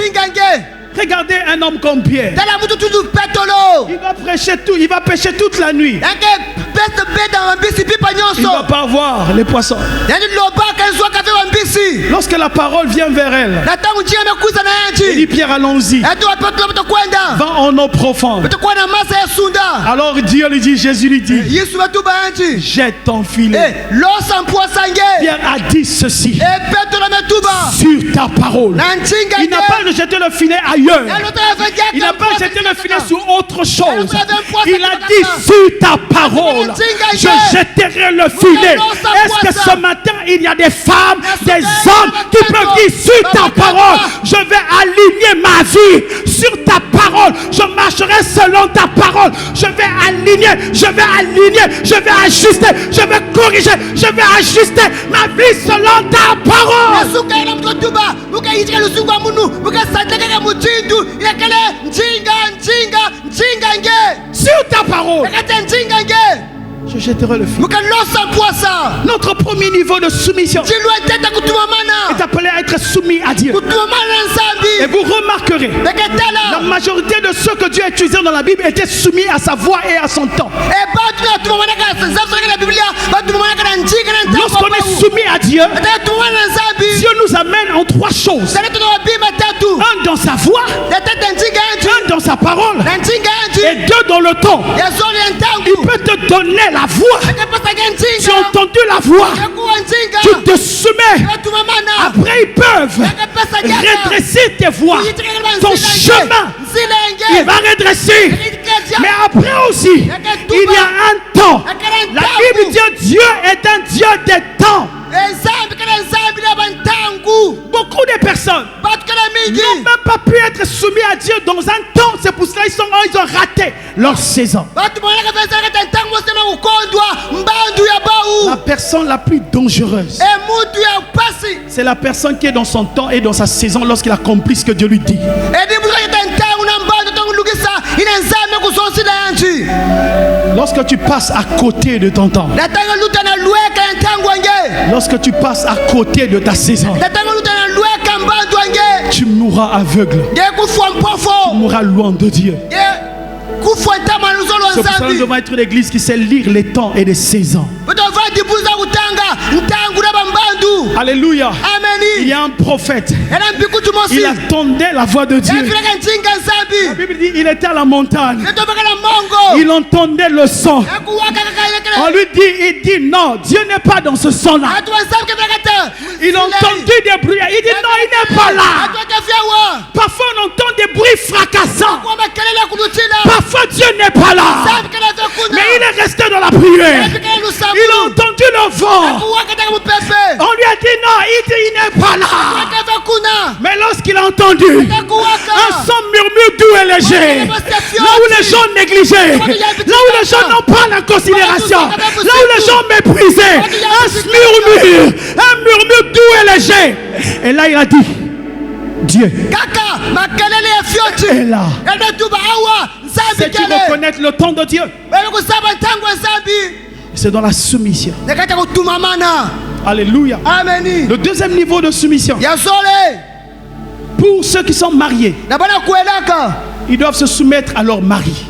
A: Regardez un homme comme Pierre.
B: tala mutu tutu petolo
A: Il va prêcher tout, il va pêcher toute la nuit.
B: eke peste beta mambisi pipa
A: Il ne va
B: nyonso
A: pas voir les poissons.
B: yani lobaka ezwaka mpe mambisi
A: Lorsque la parole vient vers elle,
B: na ntango njinga amekuza na
A: il dit
B: yanji
A: Pierre, allons-y.
B: etu wapetula betokwenda
A: Va en eau profonde.
B: betokuwa na masa ya sunda
A: Alors Dieu lui dit, Jésus lui dit,
B: yesu betuba yanji
A: jette ton filet.
B: losa mpuasange
A: Pierre a dit ceci,
B: epetola metuba
A: sur ta parole.
B: na njinga
A: Il n'a pas rejeté le filet ailleurs. Il n'a pas jeté le filet sur autre chose. Il a dit sur ta parole, je jetterai le filet. Est-ce que ce matin, il y a des femmes, des hommes qui peuvent dire sur ta parole, je vais aligner ma vie sur ta parole. Je marcherai selon ta parole. Je vais aligner, je vais ajuster, je vais corriger, je vais ajuster ma vie selon ta parole.
B: sukaela mtotuba mukayitika lusungu wa munu mukasatakaka muchindu yakale njinga nge
A: Sur ta parole,
B: yakate njinga nge
A: je jetterai le filet.
B: mukalosa mpwasa
A: Notre premier niveau de soumission
B: chilwa teta
A: est
B: kutumamana
A: appelé à être soumis à Dieu.
B: kutumamana
A: Et
B: nsambi
A: vous remarquerez, la
B: beketala
A: majorité de ceux que Dieu a utilisés dans la Bible étaient soumis à sa voix et à son temps.
B: batu natumamanaka zabusaka na biblia batumamanaka na njinga na
A: Lorsqu'on est soumis à Dieu,
B: tumamana nsambi
A: Dieu nous amène en trois choses.
B: tatu na wabima tatu
A: Un dans sa voix,
B: tata njinga yanji
A: un dans sa parole,
B: na njinga yanji
A: et deux dans le temps.
B: yazoli ya ntangu
A: Il peut te donner la voix.
B: ekepasaka
A: Tu as
B: njinga
A: entendu la voix.
B: yakuwa njinga
A: Tu te soumets.
B: batumamana
A: Après, ils peuvent redresser tes voies. Ton chemin, il va redresser. Mais après aussi, il y a un temps. La Bible dit Dieu est un Dieu des temps. Beaucoup de personnes n'ont même pas pu être soumis à Dieu dans un temps. C'est pour cela qu'ils ont raté leur saison. La personne la plus dangereuse, c'est la personne qui est dans son temps et dans sa saison lorsqu'il accomplit ce que Dieu lui dit. Lorsque tu passes à côté de ton temps, lorsque tu passes à côté de ta saison, tu mourras aveugle, tu mourras loin de Dieu. C'est pour ça que nous devons être une église qui sait lire les temps et les saisons. Alléluia. Il y a un prophète. Il attendait la voix de Dieu. La Bible dit il était à la montagne. Il entendait le son. On lui dit, il dit non, Dieu n'est pas dans ce son-là. Il entendit des bruits. Il dit non, il n'est pas là. Parfois on entend des bruits fracassants. Parfois Dieu n'est pas là. Mais il est resté dans la prière. Il a entendu le vent. On lui a dit non, il dit il n'est pas là. Mais lorsqu'il a entendu un son murmure doux et léger, là où les gens négligeaient, là où les gens n'ont pas la considération, là où les gens méprisaient, un murmure doux et léger. Et là il a dit, Dieu est là. C'est qui reconnaître le temps de Dieu. C'est dans la soumission. Alléluia.
B: Amen.
A: Le deuxième niveau de soumission, pour ceux qui sont mariés, ils doivent se soumettre à leur mari.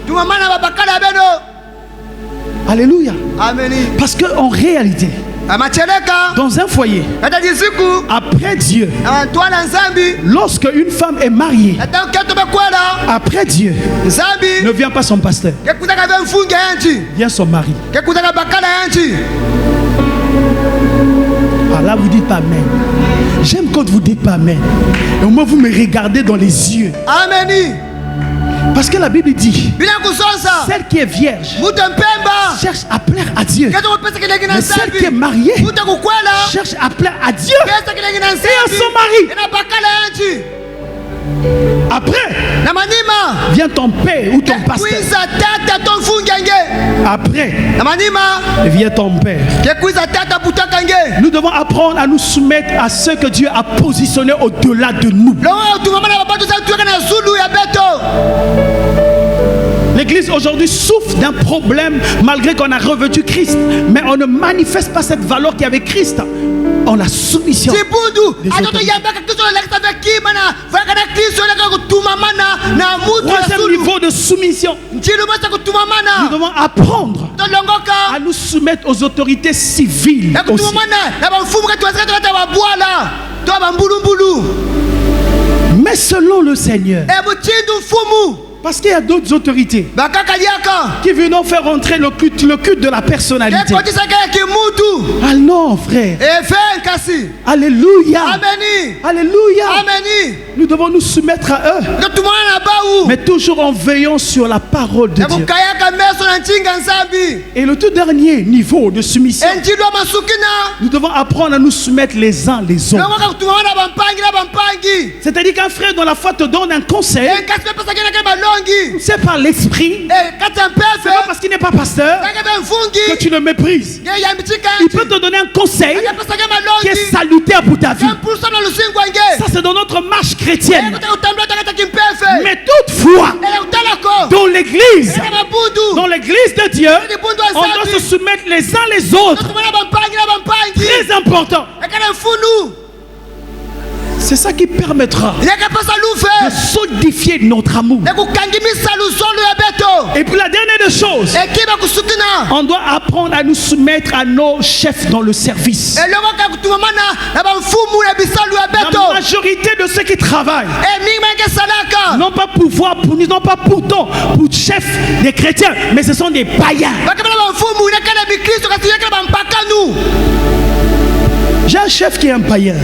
A: Alléluia.
B: Amen.
A: Parce qu'en réalité, dans un foyer, après Dieu, lorsque une femme est mariée, après Dieu, ne vient pas son pasteur, vient son mari. Ah là, vous dites pas amen. J'aime quand vous dites pas amen. Et au moins, vous me regardez dans les yeux.
B: Amen.
A: Parce que la Bible dit, celle qui est vierge cherche à plaire à Dieu. Mais celle qui est mariée cherche à plaire à Dieu et à son mari. Après, vient ton père ou ton pasteur. Après, vient ton père. Nous devons apprendre à nous soumettre à ce que Dieu a positionné au-delà de nous. L'église aujourd'hui souffre d'un problème malgré qu'on a revêtu Christ. Mais on ne manifeste pas cette valeur qu'il y avait Christ. en la soumission.
B: chibundu
A: Des
B: atoto
A: autorités.
B: yambaka kristo lakisa vya kima na vakana kristo laka kutumamana na mutu ya
A: Troisième
B: sulu
A: niveau de soumission.
B: nchilu masa
A: Nous
B: kutumamana
A: devons apprendre
B: tolongoka
A: à nous soumettre aux autorités civiles
B: na
A: aussi.
B: kutumamana na bamfumu katuwasika tokata babwala to bambulumbulu
A: Mais selon le Seigneur.
B: ebuchindu mfumu
A: Parce qu'il y a d'autres autorités
B: bakaka liaka
A: qui viennent faire entrer le culte de la personnalité.
B: kekotisaka ya kimutu
A: Ah non, frère.
B: efe nkasi
A: Alléluia.
B: ameni
A: Alléluia.
B: ameni
A: Nous devons nous soumettre à eux.
B: ketumana na bau
A: Mais toujours en veillant sur la parole de
B: na
A: Dieu.
B: kukayaka meso na nchinga nzambi
A: Et le tout dernier niveau de soumission,
B: enchilu wa masukina
A: nous devons apprendre à nous soumettre les uns les autres.
B: longoka kutumamana na bampangi na bampangi
A: C'est-à-dire qu'un frère dans la foi te donne un conseil,
B: enkasi pepesaki nakele balongi
A: c'est par l'esprit.
B: kati ya mpefe
A: C'est pas parce qu'il n'est pas pasteur
B: kaka be
A: que
B: mfungi
A: tu le méprises.
B: ngeyambitika
A: Il peut te donner un conseil
B: akapesaki
A: qui est
B: malongi
A: salutaire pour ta vie.
B: empulusa na lusingu wange
A: Ça, c'est dans notre marche chrétienne.
B: kutaka kutambula takata kimpefe
A: Mais toutefois,
B: kutalako
A: dans l'église,
B: eka mabundu
A: dans l'église de Dieu, on doit se soumettre les uns les autres.
B: tumana bampangi na bampangi
A: Très important.
B: ekana mfunu
A: C'est ça qui permettra
B: yakapesa
A: de
B: lufe
A: solidifier notre amour.
B: ekukangimisa lusolo ya beto
A: Et puis la dernière des choses,
B: ekiba kusukina
A: on doit apprendre à nous soumettre à nos chefs dans le service.
B: elongoka kutumamana na bamfumu na bisalu ya
A: La
B: beto
A: majorité de ceux qui travaillent
B: mingi manke salaka
A: n'ont pas pouvoir, n'ont pas pourtant pour chef des chrétiens, mais ce sont des païens.
B: bakabela bamfumu nekana bikristo kasi nekana bampakanu
A: J'ai un chef qui est un païen.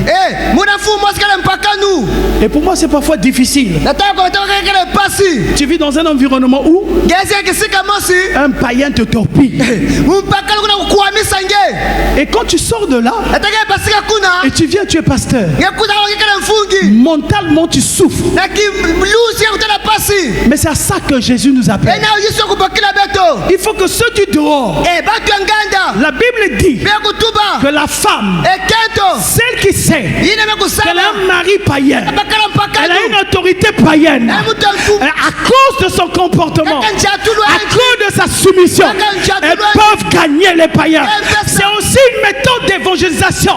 B: muna mfumu asikala mpakanu
A: Et pour moi, c'est parfois difficile.
B: nataka kotakakekele pasi
A: Tu vis dans un environnement où
B: ngezi yakisika mosi
A: un païen te torpille.
B: mpakanu kuna kukuhamisa nge
A: Et quand tu sors de là
B: nataka epasika kuna
A: et tu viens, tu es pasteur,
B: ngekuta kakekele mfungi
A: mentalement tu souffres.
B: naki lusi yakutala pasi
A: Mais c'est à ça que Jésus nous appelle.
B: enao yiso kubakila beto
A: Il faut que ceux du dehors,
B: batu ya nganda
A: la Bible dit
B: bekutuba
A: que la femme,
B: ekento
A: celle qui sait
B: yine
A: qu'elle a
B: mekusala
A: un mari païen,
B: bakala
A: elle a une
B: mpakanu
A: autorité païenne,
B: emutu mfumu
A: à cause de son comportement,
B: kaka njatulu
A: à cause de sa soumission, elles peuvent gagner les païens. C'est aussi une méthode d'évangélisation.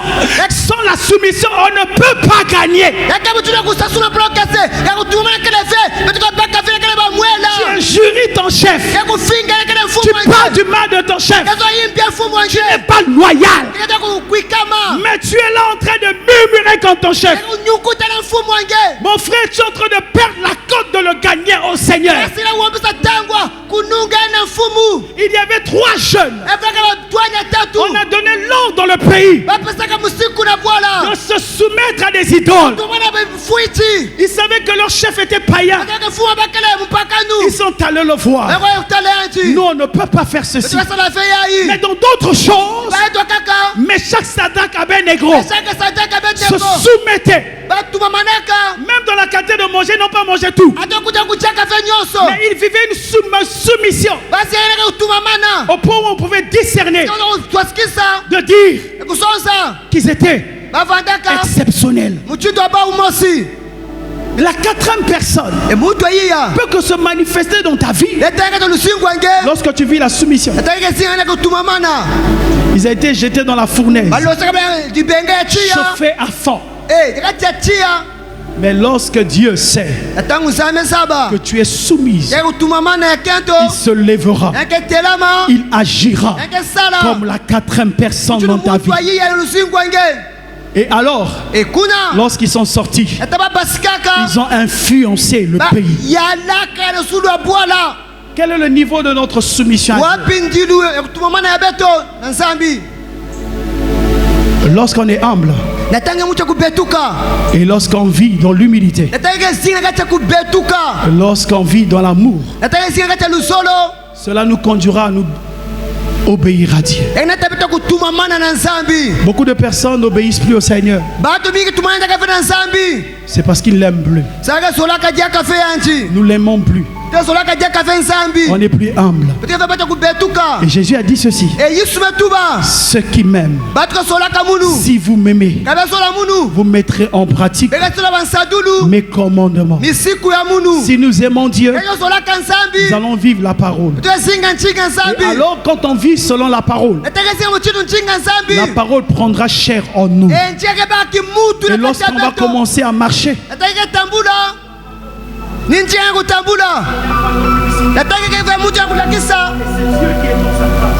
A: Sans la soumission, on ne peut pas gagner.
B: yakabutuna kusasuna prokese yakutumana kele fe betuka baka fe kele bamwela
A: Tu injuries ton chef.
B: yakufinga kele
A: Tu
B: mfumu
A: parles du mal de ton chef.
B: kazo yimpia mfumu
A: Tu n'es
B: wanje
A: pas loyal.
B: kete kukwikama
A: Mais tu es là en train de murmurer contre ton chef.
B: kunyukuta na mfumu wange
A: Mon frère, tu es en train de perdre la cote de le gagner au Seigneur.
B: asila uombisa tangwa kununga na mfumu
A: Il y avait 3 jeunes.
B: efaka batwanya tatu
A: On a donné l'ordre dans le pays
B: bapesaka musiku na bwala
A: de se soumettre à des idoles.
B: tumana bemfuiti
A: Ils savaient que leur chef était païen.
B: akaka mfumu bakele mpakanu
A: Ils sont allés le voir.
B: ekoyokutala yanti
A: Nous, on ne peut pas faire ceci.
B: betukasala fe
A: Mais
B: yayi
A: dans d'autres choses,
B: baetwa kaka
A: Meshach, Sadak, Abednego
B: esaka sadaka
A: se
B: beteko
A: soumettaient.
B: batumamanaka
A: Même dans la qualité de manger, ils n'ont pas mangé tout.
B: atakuta kuchaka fe nyonso
A: Mais ils vivaient une soumission
B: basi ayenaka kutumamana
A: au point où on pouvait discerner,
B: twasikisa
A: de dire
B: ekusonsa
A: qu'ils étaient
B: bavandaka
A: exceptionnels.
B: muchindo aba umosi
A: La 4e personne
B: emutu ayiya
A: peut que se manifester dans ta vie
B: etangaka lusingu wange
A: lorsque tu vis la soumission.
B: etangaka esingana kutumamana
A: Ils ont été jetés dans la fournaise,
B: balosaka libenge ya chiya
A: chauffés à fond.
B: ekati ya chiya
A: Mais lorsque Dieu sait
B: etangu nsame saba
A: que tu es soumise,
B: yake kutumamana ya kento
A: il se lèvera,
B: yake telama
A: il agira
B: yake sala
A: comme la 4e personne dans ta vie.
B: mutu ayiya lusingu wange
A: Et alors,
B: ekuna
A: lorsqu'ils sont sortis,
B: etaba basikaka
A: ils ont influencé le pays.
B: yalaka lusulu ya bwala
A: Quel est le niveau de notre soumission à
B: wapi ndilu ekutumamana ya beto na nzambi
A: Dieu? Lorsqu'on est humble
B: natange mucha kubetuka
A: et lorsqu'on vit dans l'humilité,
B: natange esinga kati ya kubetuka
A: lorsqu'on vit dans l'amour,
B: natange esinga kati ya lusolo
A: cela nous conduira à nous obéir à Dieu.
B: enatabita kutumamana na nzambi
A: Beaucoup de personnes n'obéissent plus au Seigneur
B: bato mingi tumanendaka fe na nzambi
A: c'est parce qu'il l'aime plus.
B: Saka solaka dia kafe yanchi.
A: Nous l'aimons plus.
B: Te solaka dia kafe nsambi.
A: On est plus humble.
B: Peut-être pas kubetuka.
A: Et Jésus a dit ceci.
B: Et Yesu metuba.
A: Ceux qui m'aiment,
B: Batko solaka munu.
A: si vous m'aimez,
B: Kabe sola munu.
A: vous mettrez en pratique
B: Beka sola bansadulu.
A: mes commandements.
B: Misiku ya munu.
A: Si nous aimons Dieu,
B: Beka solaka nsambi.
A: nous allons vivre la parole.
B: Tu singa nchinga nsambi.
A: Et alors quand on vit selon la parole,
B: Eteke singa mchitu nchinga nsambi.
A: la parole prendra chair en nous.
B: Et ncheke ba ki mutu.
A: Et lorsqu'on va commencer à marcher,
B: Eteke tambula. Ninjia kutambula. Eteke ke mutu ya kulakisa.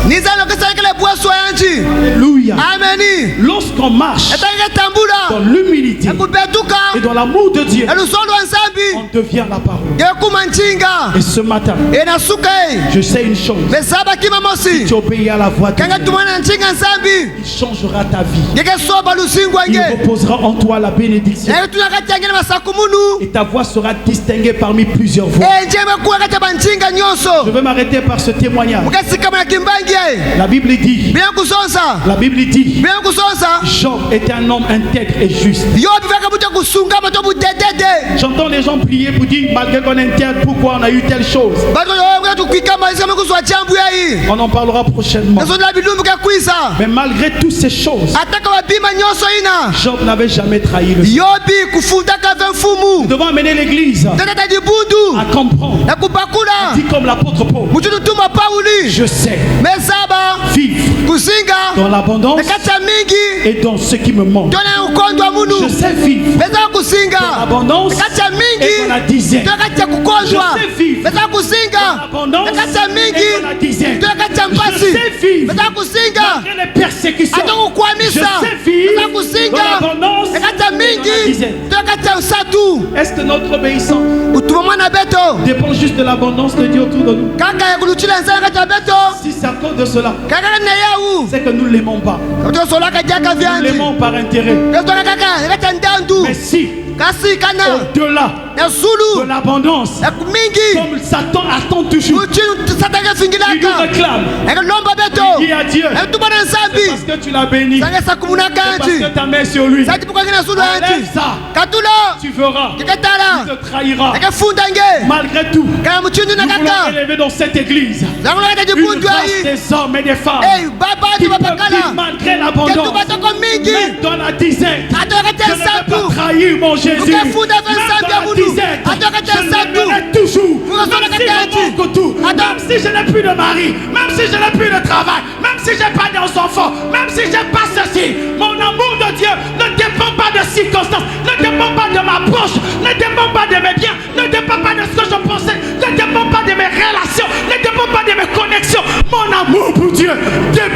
B: Nizalo kisa kele boisson yanchi.
A: alléluia.
B: Ameni.
A: Lorsqu'on marche
B: Eteke tambula.
A: dans l'humilité
B: Kubetuka.
A: et dans l'amour de Dieu,
B: Elusolo nsambi.
A: on devient la parole.
B: Yekuma nchinga.
A: Et ce matin,
B: Enasuka.
A: je sais une chose.
B: Mesaba kima mosi.
A: Tu obéis à la voix de
B: Kanga
A: Dieu,
B: tumana nchinga nsambi.
A: il changera ta vie.
B: Yeke soba lusingu
A: Il
B: wange.
A: reposera en toi la bénédiction.
B: Yeke tunakati yange na masakumunu.
A: Et ta voix sera distinguée parmi plusieurs voix.
B: Njema kuwa kati banchinga
A: Je
B: nyonso.
A: vais m'arrêter par ce témoignage.
B: Mukasika mwana kimbangi.
A: La Bible dit,
B: Bien kusonsa.
A: la Bible dit,
B: Bien kusonsa.
A: Job était un homme intègre et juste.
B: Yobi vaka buta kusunga bato budedede.
A: J'entends les gens prier pour dire, malgré qu'on est intègre, pourquoi on a eu telle chose.
B: Bato yobi tukika mazika mekuswa chambu yayi.
A: On en parlera prochainement.
B: Nezo la bilumbu kakwisa.
A: Mais malgré toutes ces choses,
B: Ataka wabima nyonso ina.
A: Job n'avait jamais trahi le Seigneur.
B: Yobi kufunda kave
A: Nous
B: mfumu.
A: devons amener l'église
B: Tata dibundu.
A: à comprendre.
B: Na kubakula.
A: Dit comme l'apôtre Paul,
B: Mututu tuma Pauli.
A: je sais
B: Mesaba.
A: vivre
B: Kusinga.
A: dans l'abondance
B: Nakata mingi.
A: et dans ce qui me manque.
B: Tona ukondwa
A: Je
B: munu.
A: sais vivre
B: Meza
A: dans
B: kusinga.
A: l'abondance
B: Nakata
A: et dans
B: mingi.
A: la dizaine.
B: Tokata kukonjwa.
A: Je sais vivre
B: Meza
A: dans
B: kusinga.
A: l'abondance
B: Nakata
A: et
B: mingi.
A: dans la dizaine.
B: Tokata
A: Je
B: mpasi.
A: sais vivre
B: Meza kusinga.
A: malgré les persécutions.
B: Ata
A: Je
B: kukwamisa.
A: sais vivre
B: Meza
A: dans
B: kusinga.
A: l'abondance
B: Nakata
A: et dans la
B: mingi.
A: dizaine.
B: Tokata usatu.
A: Est-ce que notre obéissance
B: Utuma mwana beto.
A: dépend juste de l'abondance de Dieu autour de nous?
B: Kaka ya kuluchila nzala kata beto.
A: Si c'est à cause de cela,
B: Kaka na yawu.
A: c'est que nous ne l'aimons pas.
B: Kato solaka jaka
A: Nous
B: vyanji.
A: l'aimons par intérêt.
B: Kato kaka kata ndandu.
A: Mais si,
B: Kasi kana.
A: au-delà
B: Ya
A: de
B: sulu.
A: l'abondance,
B: Ya kumingi.
A: comme Satan attend toujours,
B: Uchinu sataka
A: il nous
B: fingilaka.
A: réclame.
B: Eka lomba beto.
A: Dis à Dieu,
B: Etubana
A: c'est
B: nsambi.
A: parce que tu l'as béni,
B: Sanga sakumuna
A: c'est parce
B: kanji.
A: que ta main est sur lui.
B: Sati pukangina sulu
A: Enlève
B: yanji.
A: ça,
B: Katulo.
A: tu verras, il
B: Kekatala.
A: te trahira.
B: Eka fundange.
A: Malgré tout,
B: Kaya muchindu
A: nous
B: na
A: voulons
B: kaka.
A: élever dans cette église
B: Zangula kata
A: une
B: jibundu
A: race
B: ayi.
A: des hommes et des femmes
B: Hey, baba
A: qui
B: di
A: peuvent vivre
B: babakala.
A: malgré
B: Ketu
A: l'abondance,
B: batoko mingi.
A: même dans la dizaine.
B: Ato kata
A: Je ne vais
B: satu.
A: pas trahir mon Jésus.
B: Uke funda
A: Même
B: vingt
A: dans la
B: munu.
A: dizaine,
B: Ato kata
A: je
B: satu.
A: l'aimerai toujours.
B: Fuga sola
A: Même si
B: kata
A: je
B: yanji.
A: manque tout,
B: Ato.
A: même si je n'ai plus de mari, même si je n'ai plus de travail, même si j'ai pas d'enfants, même si j'ai pas ceci, mon amour de Dieu ne dépend pas de circonstances, ne dépend pas de ma poche, ne dépend pas de mes biens, ne dépend pas de ce que je pensais, ne dépend pas de mes relations, ne dépend pas de mes connexions. Mon amour pour Dieu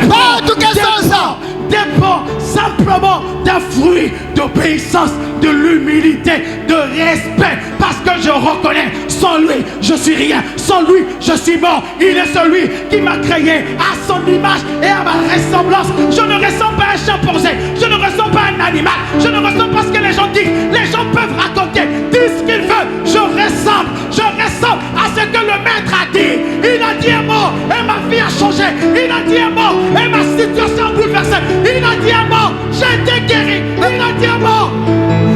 B: Oh, tout qu'est-ce que ça?
A: dépend simplement d'un fruit d'obéissance, de l'humilité, de respect, parce que je reconnais, sans lui, je suis rien, sans lui, je suis mort. Il est celui qui m'a créé à son image et à ma ressemblance. Je ne ressens pas un chimpanzé, je ne ressens pas un animal, je ne ressens pas ce que les gens disent. Les gens peuvent raconter, disent ce qu'ils veulent. Je ressemble à ce que le maître a dit. Il a dit un mot et ma vie a changé. Il a dit un mot et ma situation a bouleversé. Il a dit un mot, j'ai été guéri. Il a dit un mot.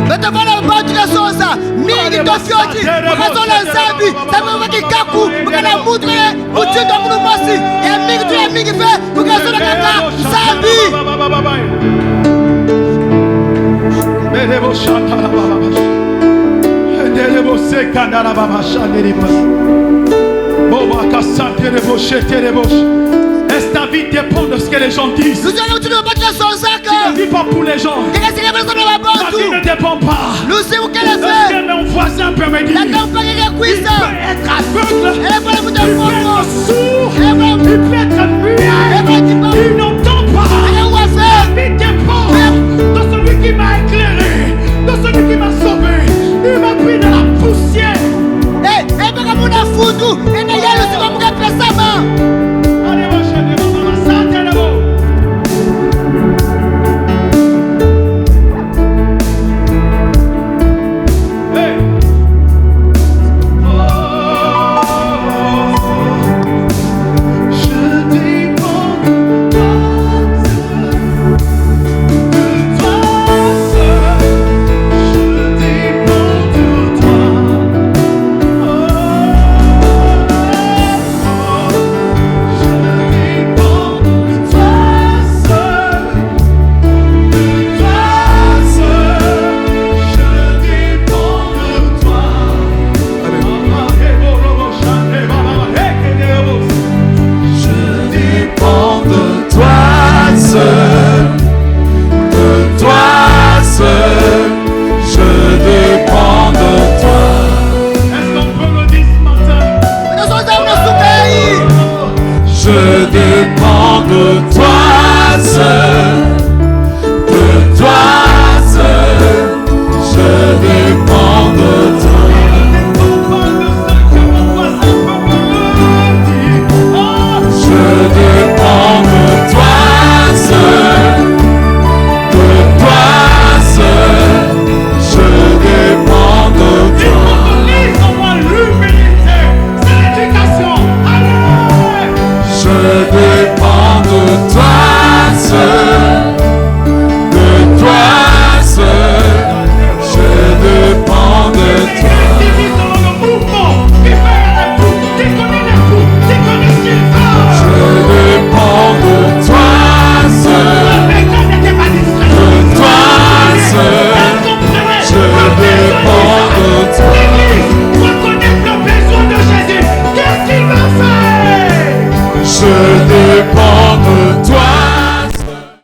B: Beto vala batu ya sosa. Mingi tofioji. Mukazola nsambi. Sabi waki kaku. Mukana mutre. Uchinda munu mosi. Ya mingi tu ya mingi fe. Mukazola kaka. Nsambi.
A: Est-ce que ta vie dépend de ce que les gens disent?
B: Lusianga mchino batu ya
A: Tu
B: sonsaka.
A: ne vis pas pour les gens.
B: Kaka sige beso na
A: Ta vie
B: babantu.
A: ne dépend pas.
B: Lusi ukele
A: Est-ce
B: fe.
A: que mon voisin peut me dire?
B: Kaka mpake
A: Il
B: kwisa.
A: peut être aveugle,
B: Ele pale
A: il
B: muta
A: peut
B: mfono.
A: être sourd,